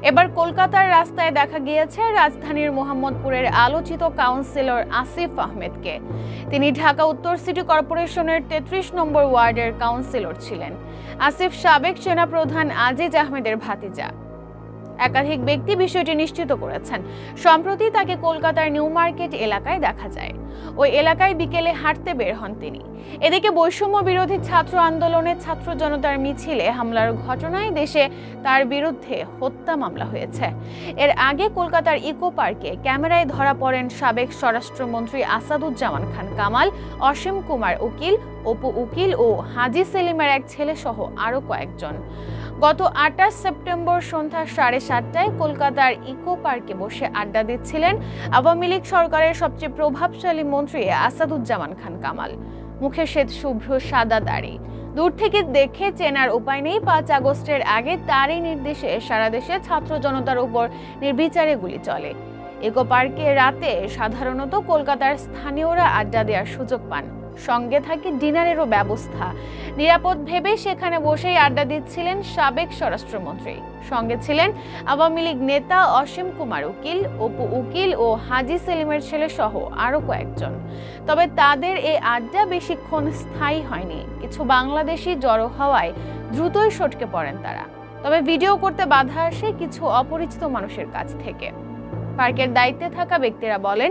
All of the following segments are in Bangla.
এবার কলকাতার রাস্তায় দেখা গিয়েছে রাজধানীর মোহাম্মদপুরের আলোচিত কাউন্সিলর আসিফ আহমেদকে। তিনি ঢাকা উত্তর সিটি কর্পোরেশনের ৩৩ নম্বর ওয়ার্ডের কাউন্সিলর ছিলেন। আসিফ সাবেক সেনাপ্রধান আজিজ আহমেদের ভাতিজা। একাধিক ব্যক্তি বিষয়টি নিশ্চিত করেছেন। সম্প্রতি তাকে কলকাতার নিউ মার্কেট এলাকায় দেখা যায়। ওই এলাকায় বিকেলে হাঁটতে বের হন তিনি। এদিকে বৈষম্য বিরোধী ছাত্র আন্দোলনে ছাত্র জনতার মিছিলে হামলার ঘটনায় দেশে তার বিরুদ্ধে হত্যা মামলা হয়েছে। এর আগে কলকাতার ইকো পার্কে ক্যামেরায় ধরা পড়েন সাবেক স্বরাষ্ট্রমন্ত্রী আসাদুজ্জামান খান কামাল, অসীম কুমার উকিল, অপু উকিল ও হাজি সেলিমের এক ছেলে সহ আরও কয়েকজন। গত ২৮ সেপ্টেম্বর সন্ধ্যা ৭:৩০টায় কলকাতার ইকো পার্কে বসে আড্ডা দিচ্ছিলেন আওয়ামী লীগ সরকারের সবচেয়ে প্রভাবশালী মন্ত্রী আসাদুজ্জামান খান কামাল। মুখে শ্বেত শুভ্র সাদা দাড়ি, দূর থেকে দেখে চেনার উপায় নেই। ৫ আগস্টের আগে তারই নির্দেশে সারা দেশে ছাত্র জনতার উপর নির্বিচারে গুলি চলে। ইকো পার্কে রাতে সাধারণত কলকাতার স্থানীয়রা আড্ডা দেওয়ার সুযোগ পান। সঙ্গে থাকে ডিনারেরও ব্যবস্থা। নিরাপদ ভেবে সেখানে বসেই আড্ডা দিচ্ছিলেন সাবেক স্বরাষ্ট্রমন্ত্রী। সঙ্গে ছিলেন আওয়ামী লীগ নেতা অসীম কুমার উকিল, অপু উকিল ও হাজি সেলিমের ছেলে সহ আরও কয়েকজন। তবে তাদের এই আড্ডা বেশিক্ষণ স্থায়ী হয়নি। কিছু বাংলাদেশি জড়ো হওয়ায় দ্রুতই সটকে পড়েন তারা। তবে ভিডিও করতে বাধা আসে কিছু অপরিচিত মানুষের কাছ থেকে। পার্কের দায়িত্বে থাকা ব্যক্তিরা বলেন,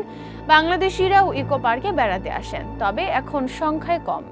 বাংলাদেশিরাও ইকো পার্কে বেড়াতে আসেন, তবে এখন সংখ্যায় কম।